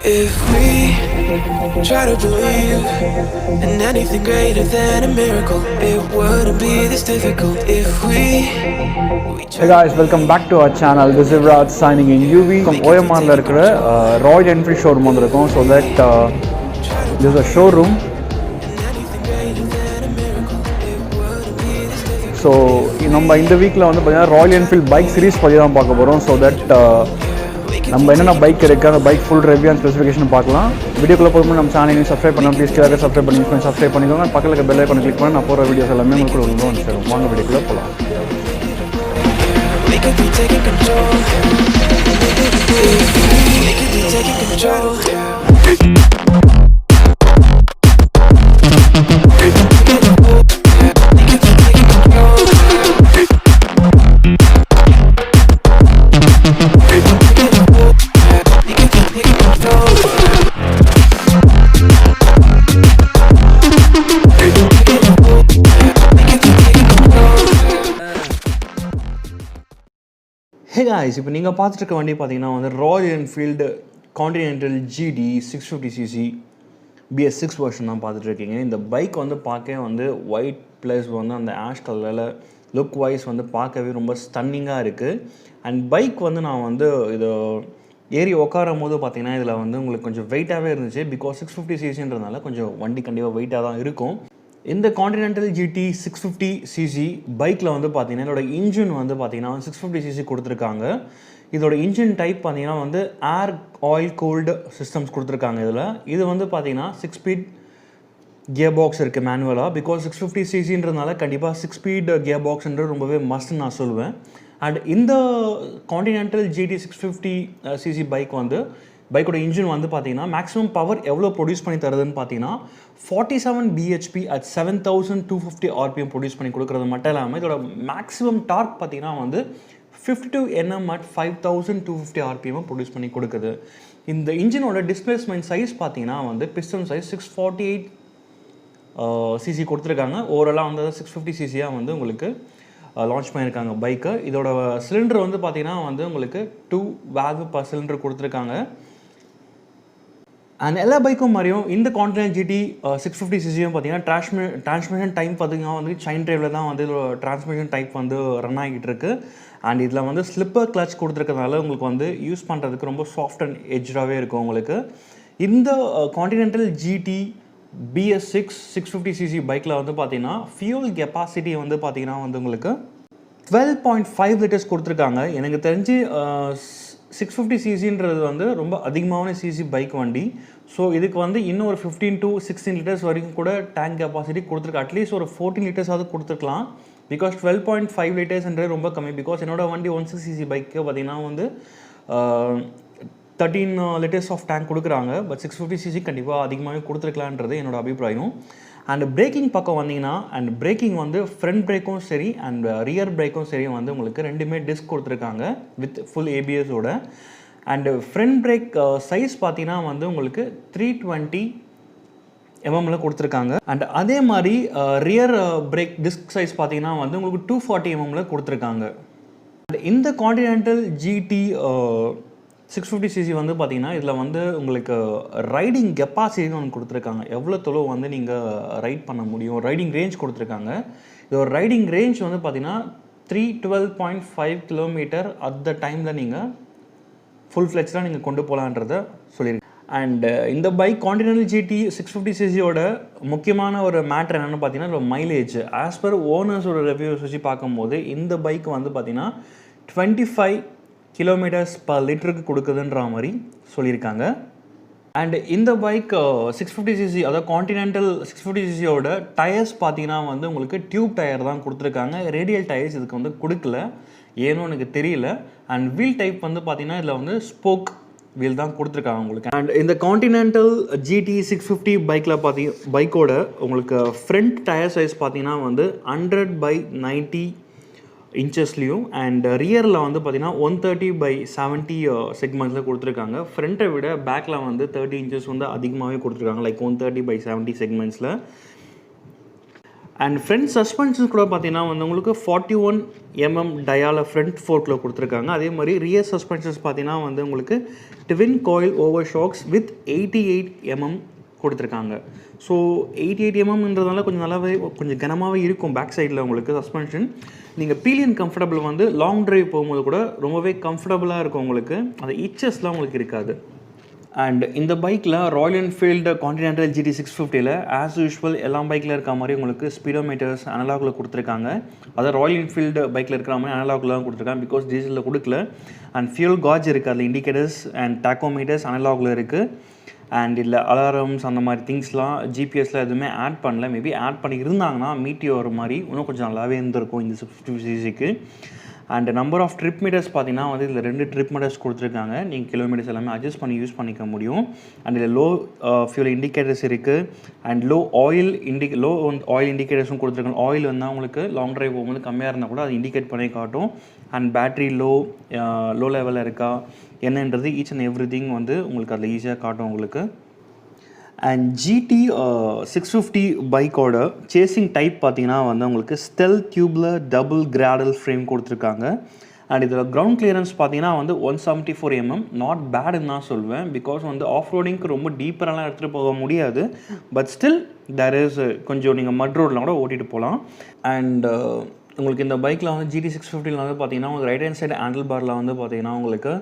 If we try to believe in anything greater than a miracle, it wouldn't be this difficult. If we Hey guys, welcome back to our channel. This is Raj signing in Yuvi. From OMR la irukra Royal Enfield showroom vandirukom. So that this is a showroom. So நம்ம இந்த வீக்ல வந்து பாத்தீங்கன்னா Royal Enfield bike series பத்தி தான் பார்க்க போறோம். So that நம்ம என்னென்ன பைக் இருக்குது அந்த bike full review and specification பார்க்கலாம். வீடியோக்குள்ளே போகும்போது நம்ம சேனலையும் சப்ஸ்கிரைப் பண்ணலாம். ப்ளீஸ் கிளியராக சப்ஸ்கிரைப் பண்ணிக்கோங்க. பக்கத்தில் இருக்க பெல் ஐக்கானை கிளிக் பண்ணி நான் போகிற வீடியோஸ் எல்லாமே உங்களுக்கு வந்து சேரும். வாங்க வீடியோக்குள்ளே போகலாம். Hey guys, இப்போ நீங்கள் பார்த்துட்டு இருக்க வண்டி பார்த்தீங்கன்னா வந்து Royal Enfield Continental GT 650cc BS6 version தான் பார்த்துட்ருக்கீங்க. இந்த பைக் வந்து பார்க்க வந்து ஒயிட் ப்ளஸ் வந்து அந்த ஆஷ் கலரில் லுக் வைஸ் வந்து பார்க்கவே ரொம்ப ஸ்டன்னிங்காக இருக்குது. அண்ட் பைக் வந்து நான் வந்து இதை ஏறி உட்காரும் போது பார்த்தீங்கன்னா இதில் வந்து உங்களுக்கு கொஞ்சம் வெயிட்டாகவே இருந்துச்சு. பிகாஸ் 650cc கொஞ்சம் வண்டி கண்டிப்பாக வெயிட்டாக தான் இருக்கும். இந்த கான்டினென்டல் GT 650cc பைக்கில் வந்து பார்த்தீங்கன்னா இதோட இன்ஜின் வந்து பார்த்தீங்கன்னா 650cc கொடுத்துருக்காங்க. இதோட இன்ஜின் டைப் பார்த்தீங்கன்னா வந்து ஏர் ஆயில் கூல்டு சிஸ்டம்ஸ் கொடுத்துருக்காங்க. இது வந்து பார்த்தீங்கன்னா 6 ஸ்பீட் கியர் பாக்ஸ் இருக்குது மேனுவலாக. பிகாஸ் 650cc கண்டிப்பாக 6 ஸ்பீட் கியர் பாக்ஸ்ன்றது ரொம்பவே மஸ்ட்னு நான் சொல்லுவேன். அண்ட் இந்த கான்டினென்டல் GT 650cc பைக்கோட இன்ஜின் வந்து பார்த்தீங்கன்னா மேக்ஸிமம் பவர் எவ்வளோ ப்ரொடியூஸ் பண்ணி தருதுன்னு பார்த்தீங்கன்னா 47 bhp at 7250 rpm ப்ரொடியூஸ் பண்ணி கொடுக்குறது மட்டும் இல்லாமல் இதோட மேக்ஸிமம் டார்க் பார்த்தீங்கன்னா வந்து 52 Nm at 5250 rpm ப்ரொடியூஸ் பண்ணி கொடுக்குது. இந்த இன்ஜினோட டிஸ்பிளேஸ்மெண்ட் சைஸ் பார்த்தீங்கன்னா வந்து பிஸ்டன் சைஸ் 648cc கொடுத்துருக்காங்க. ஓவராலாக வந்து 650cc வந்து உங்களுக்கு லான்ச் பண்ணியிருக்காங்க பைக்கு. இதோட சிலிண்டர் வந்து பார்த்தீங்கன்னா வந்து உங்களுக்கு 2 valve per சிலிண்டர் கொடுத்துருக்காங்க. அண்ட் எல்லா பைக்கும் மாதிரியும் இந்த கான்டினென்டல் GT 650cc பார்த்தீங்கன்னா டிரான்ஸ்மிஷன் டைப் பார்த்தீங்கன்னா வந்து சைன் டிரைவில் தான் வந்து டிரான்ஸ்மிஷன் டைப் வந்து ரன் ஆகிட்டு இருக்கு. அண்ட் இதில் வந்து ஸ்லிப்பர் கிளச் கொடுத்துருக்கிறதுனால உங்களுக்கு வந்து யூஸ் பண்ணுறதுக்கு ரொம்ப சாஃப்ட் அண்ட் எட்ஜாகவே இருக்கும் உங்களுக்கு. இந்த கான்டினென்டல் GT BS6 650cc பைக்கில் வந்து பார்த்தீங்கன்னா ஃபியூல் கெப்பாசிட்டி வந்து பார்த்தீங்கன்னா வந்து உங்களுக்கு 12.5 லிட்டர்ஸ் கொடுத்துருக்காங்க. எனக்கு தெரிஞ்சு 650cc வந்து ரொம்ப அதிகமான சிசி பைக் வண்டி. ஸோ இதுக்கு வந்து இன்னும் ஒரு 15 to 16 லிட்டர்ஸ் வரைக்கும் கூட டேங்க் கெப்பாசிட்டி கொடுத்துருக்கு. அட்லீஸ்ட் ஒரு 14 லிட்டர்ஸாவது கொடுத்துருக்கலாம். பிகாஸ் 12.5 லிட்டர்ஸ்ன்றது ரொம்ப கம்மி. பிகாஸ் என்னோட வண்டி 160cc பைக்கு பார்த்தீங்கன்னா வந்து 13 லிட்டர்ஸ் ஆஃப் டேங்க் கொடுக்குறாங்க. பட் 650cc கண்டிப்பாக அதிகமாகவே கொடுத்துருக்கலான்றது என்னோட அபிப்பிராயம். அண்ட் பிரேக்கிங் பக்கம் வந்தீங்கன்னா அண்ட் பிரேக்கிங் வந்து ஃப்ரண்ட் பிரேக்கும் சரி அண்ட் ரியர் பிரேக்கும் சரி வந்து உங்களுக்கு ரெண்டுமே டிஸ்க் கொடுத்துருக்காங்க வித் ஃபுல் ABSோட. அண்டு ஃப்ரண்ட் பிரேக் சைஸ் பார்த்தீங்கன்னா வந்து உங்களுக்கு 320 mm கொடுத்துருக்காங்க. அண்ட் அதே மாதிரி ரியர் பிரேக் டிஸ்க் சைஸ் பார்த்தீங்கன்னா வந்து உங்களுக்கு 240 mm கொடுத்துருக்காங்க. அண்ட் இந்த கான்டினென்டல் GT 650cc வந்து பார்த்தீங்கன்னா இதில் வந்து உங்களுக்கு ரைடிங் கெப்பாசிட்டின்னு ஒன்று கொடுத்துருக்காங்க. எவ்வளோ தொலைவு வந்து நீங்கள் ரைட் பண்ண முடியும், ரைடிங் ரேஞ்ச் கொடுத்துருக்காங்க. இது ஒரு ரைடிங் ரேஞ்ச் வந்து பார்த்தீங்கன்னா 312.5 கிலோமீட்டர் அந்த டைமில் நீங்கள் ஃபுல் ஃப்ளெக்ஸ்லாம் நீங்கள் கொண்டு போகலான்றதை சொல்லியிருக்கேன். அண்டு இந்த பைக் கான்டினென்டல் GT 650cc முக்கியமான ஒரு மேட்ரு என்னென்னு பார்த்தீங்கன்னா மைலேஜ். ஆஸ் பர் ஓனர்ஸோட ரிவ்யூஸ் வச்சு பார்க்கும்போது இந்த பைக் வந்து பார்த்தீங்கன்னா 25 கிலோமீட்டர்ஸ் பர் லிட்டருக்கு கொடுக்குதுன்ற மாதிரி சொல்லியிருக்காங்க. அண்ட் இந்த பைக் 650cc அதாவது கான்டினென்டல் 650cc டயர்ஸ் பார்த்தீங்கன்னா வந்து உங்களுக்கு டியூப் டயர் தான் கொடுத்துருக்காங்க. ரேடியல் டயர்ஸ் இதுக்கு வந்து கொடுக்கல, ஏன்னு எனக்கு தெரியல. அண்ட் வீல் டைப் வந்து பார்த்தீங்கன்னா இதில் வந்து ஸ்போக் வீல் தான் கொடுத்துருக்காங்க உங்களுக்கு. அண்ட் இந்த கான்டினென்டல் GT 650 பைக்கோட உங்களுக்கு ஃப்ரண்ட் டயர் சைஸ் பார்த்தீங்கன்னா வந்து 100/90 இன்ச்சஸ்லையும் அண்ட் ரியரில் வந்து பார்த்தீங்கன்னா 130/70 செக்மெண்ட்ஸில் கொடுத்துருக்காங்க. ஃப்ரண்ட்டை விட பேக்கில் வந்து 30 inches வந்து அதிகமாகவே கொடுத்துருக்காங்க, லைக் 130/70 செக்மெண்ட்ஸில். அண்ட் ஃப்ரண்ட் சஸ்பென்ஷன்ஸ் கூட பார்த்தீங்கன்னா வந்து உங்களுக்கு 41 mm டயால ஃப்ரண்ட் ஃபோர்க்கில் கொடுத்துருக்காங்க. அதே மாதிரி ரியர் சஸ்பென்ஷன்ஸ் பார்த்தீங்கன்னா வந்து உங்களுக்கு twin coil over shocks with 88 mm கொடுத்துருக்காங்க. ஸோ 88 mmன்றதுனால கொஞ்சம் நல்லாவே கொஞ்சம் கனமாகவே இருக்கும் பேக் சைடில் உங்களுக்கு சஸ்பென்ஷன். நீங்கள் பீலியன் கம்ஃபர்டபுள் வந்து லாங் ட்ரைவ் போகும்போது கூட ரொம்பவே கம்ஃபர்டபுளாக இருக்கும் உங்களுக்கு. அந்த இச்சஸ்லாம் உங்களுக்கு இருக்காது. அண்ட் இந்த பைக்கில் ராயல் என்ஃபீல்டு கான்டினென்டல் GT 650ல் ஆஸ் யூஷுவல் எல்லா பைக்கில் இருக்க மாதிரி உங்களுக்கு ஸ்பீடோமீட்டர்ஸ் அனலாகில் கொடுத்துருக்காங்க. அதாவது ராயல் என்ஃபீல்டு பைக்கில் இருக்கிற மாதிரி அனலாகில் தான் கொடுத்துருக்காங்க, பிகாஸ் டீசலில் கொடுக்கல. அண்ட் ஃபியூல் காஜ் இருக்குது, அதில் இண்டிகேட்டர்ஸ் அண்ட் டாக்கோமீட்டர்ஸ் அனலாகில் இருக்குது. அண்ட் இல்லை அலாரம்ஸ் அந்த மாதிரி திங்ஸ்லாம் ஜிபிஎஸ்லாம் எதுவுமே ஆட் பண்ணல. மேபி ஆட் பண்ணி இருந்தாங்கன்னா மீட்டியோர் மாதிரி இன்னும் கொஞ்சம் நல்லாவே இருந்திருக்கும் இந்த 650cc. And number of trip meters பார்த்தீங்கன்னா வந்து இதில் 2 ட்ரிப் மீட்டர்ஸ் கொடுத்துருக்காங்க. நீங்கள் கிலோமீட்டர்ஸ் எல்லாமே அட்ஜஸ்ட் பண்ணி யூஸ் பண்ணிக்க முடியும். அண்ட் இதில் லோ ஃபியூல் இண்டிகேட்டர்ஸ் இருக்குது. அண்ட் லோ ஆயில் இண்டிகேட்டர்ஸும் கொடுத்துருக்காங்க. ஆயில் வந்து உங்களுக்கு லாங் ட்ரைவ் போகும்போது கம்மியாக இருந்தால் கூட அது இண்டிகேட் பண்ணி காட்டும். அண்ட் பேட்ரி லோ லெவலில் இருக்கா என்னன்றது ஈச் அண்ட் எவ்ரி திங் வந்து உங்களுக்கு அதில் ஈஸியாக காட்டும் உங்களுக்கு. அண்ட் GT 650 பைக்கோட சேசிங் டைப் பார்த்தீங்கன்னா வந்து உங்களுக்கு ஸ்டெல் டியூப்லர் டபுள் கிராடல் ஃப்ரேம் கொடுத்துருக்காங்க. அண்ட் இதில் கிரவுண்ட் கிளியரன்ஸ் பார்த்தீங்கன்னா வந்து 174 mm நாட் பேடுன்னு தான் சொல்லுவேன். பிகாஸ் வந்து ஆஃப் ரோடிங்க்கு ரொம்ப டீப்பரெல்லாம் எடுத்துகிட்டு போக முடியாது. பட் ஸ்டில் தேர் இஸ் கொஞ்சம் நீங்கள் மட் ரோட்லாம் கூட ஓட்டிகிட்டு போகலாம். அண்ட் உங்களுக்கு இந்த பைக்கில் வந்து GT 650 வந்து பார்த்தீங்கன்னா உங்களுக்கு ரைட் ஹேண்ட் சைடு ஹேண்டில் பாரில் வந்து பார்த்தீங்கன்னா உங்களுக்கு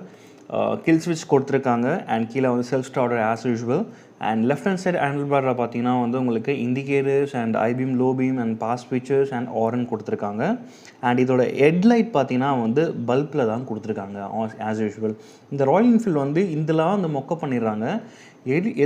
கில் ஸ்விட்ச் கொடுத்துருக்காங்க. அண்ட் கீழே வந்து self starter as usual. And left hand side handle பாரில் பார்த்தீங்கன்னா வந்து உங்களுக்கு indicators and high beam low beam and pass ஸ்விட்சஸ் அண்ட் ஆரன் கொடுத்துருக்காங்க. அண்ட் இதோட ஹெட்லைட் பார்த்தீங்கன்னா வந்து பல்பில் தான் கொடுத்துருக்காங்க ஆஸ் யூஷுவல். இந்த ராயல் என்ஃபீல்டு வந்து இதெல்லாம் வந்து மொக்க பண்ணிடுறாங்க.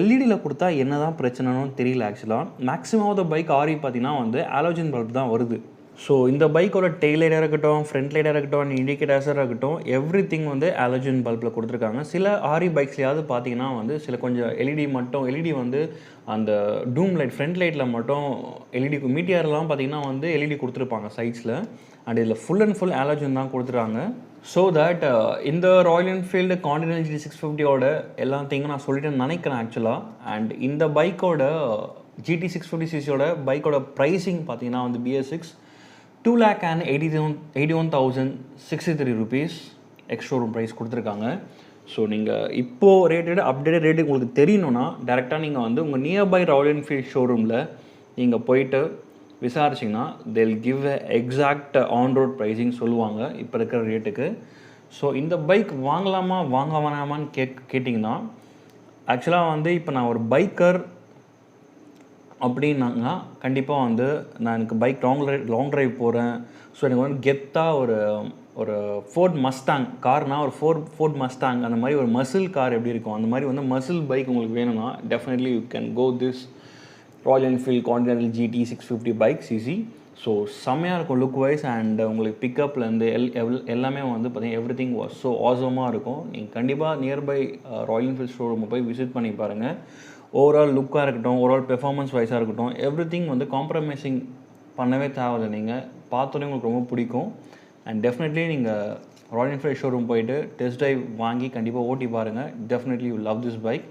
எல்இடியில் கொடுத்தா என்ன தான் பிரச்சனைன்னு தெரியல. ஆக்சுவலாக மேக்ஸிமம் ஆஃப் த பைக் ஆரி பார்த்தீங்கன்னா வந்து ஆலோஜன் பல்ப் தான் வருது. ஸோ இந்த பைக்கோட டெய்ல் லைட்டாக இருக்கட்டும், ஃப்ரண்ட் லைட்டாக இருக்கட்டும், அண்ட் இண்டிகேட்டர்ஸாக இருக்கட்டும், எவ்ரி திங் வந்து ஆலோஜன் பல்பில் கொடுத்துருக்காங்க. சில ஆரி பைக்ஸ்லையாவது பார்த்தீங்கன்னா வந்து சில கொஞ்சம் எல்இடி வந்து அந்த டூம் லைட் ஃப்ரண்ட் லைட்டில் மட்டும் எல்இடி மீட்டியர்லாம் பார்த்தீங்கன்னா வந்து எல்இடி கொடுத்துருப்பாங்க சைட்ஸில். அண்ட் இதில் ஃபுல் அண்ட் ஃபுல் ஆலோஜன் தான் கொடுத்துருக்காங்க. ஸோ தட் இந்த ராயல் என்ஃபீல்டு கான்டினென்டல் GT 650யோட எல்லாத்தையும் நான் சொல்லிட்டு நினைக்கிறேன் ஆக்சுவலாக. அண்ட் இந்த பைக்கோட GT 650cc பைக்கோட ப்ரைஸிங் பார்த்தீங்கன்னா வந்து BS6 2,81,063 rupees எக்ஸ்ஷோரூம் ப்ரைஸ் கொடுத்துருக்காங்க. ஸோ நீங்கள் இப்போது அப்டேட்டட் ரேட்டு உங்களுக்கு தெரியணுன்னா டேரெக்டாக நீங்கள் வந்து உங்கள் நியர்பை ராயல் என்ஃபீல்ட் ஷோரூமில் நீங்கள் போயிட்டு விசாரிச்சிங்கன்னா they'll give a exact on road pricing சொல்லுவாங்க இப்போ இருக்கிற ரேட்டுக்கு. ஸோ இந்த பைக் வாங்கலாமா வாங்க வேணாமான்னு கேட்டிங்கன்னா ஆக்சுவலாக வந்து இப்போ நான் ஒரு பைக்கர் அப்படின்னாங்கன்னா கண்டிப்பாக வந்து நான் எனக்கு பைக் லாங் ட்ரைவ் போகிறேன். ஸோ எனக்கு வந்து கெத்தாக ஒரு ஃபோர்ட் மஸ்டாங் கார்னால் ஒரு ஃபோர்ட் மஸ்டாங் அந்த மாதிரி ஒரு மசில் கார் எப்படி இருக்கும் அந்த மாதிரி வந்து மசில் பைக் உங்களுக்கு வேணும்னா definitely you can go this Royal Enfield Continental GT 650 bike cc. So செம்மையாக இருக்கும் லுக் வைஸ். அண்ட் உங்களுக்கு பிக்கப்லேருந்து எல்லாமே வந்து பார்த்தீங்கன்னா எவ்ரி திங் வாஸ் ஸோ ஆசமாக இருக்கும். நீங்கள் கண்டிப்பாக நியர்பை ராயல் என்ஃபீல்ட் ஷோரூமை போய் விசிட் பண்ணி பாருங்கள். ஓவரால் லுக்காக இருக்கட்டும், ஓவரால் பெர்ஃபார்மன்ஸ் வைஸாக இருக்கட்டும், எவ்ரி திங் வந்து காம்ப்ரமைசிங் பண்ணவே தேவையில்லை. நீங்கள் பார்த்தோன்னே உங்களுக்கு ரொம்ப பிடிக்கும். அண்ட் டெஃபினெட்லி நீங்கள் ராயல் என்ஃபீல்ட் ஷோரூம் போயிட்டு டெஸ்ட் ட்ரைவ் வாங்கி கண்டிப்பாக ஓட்டி பாருங்கள். Definitely you love this bike.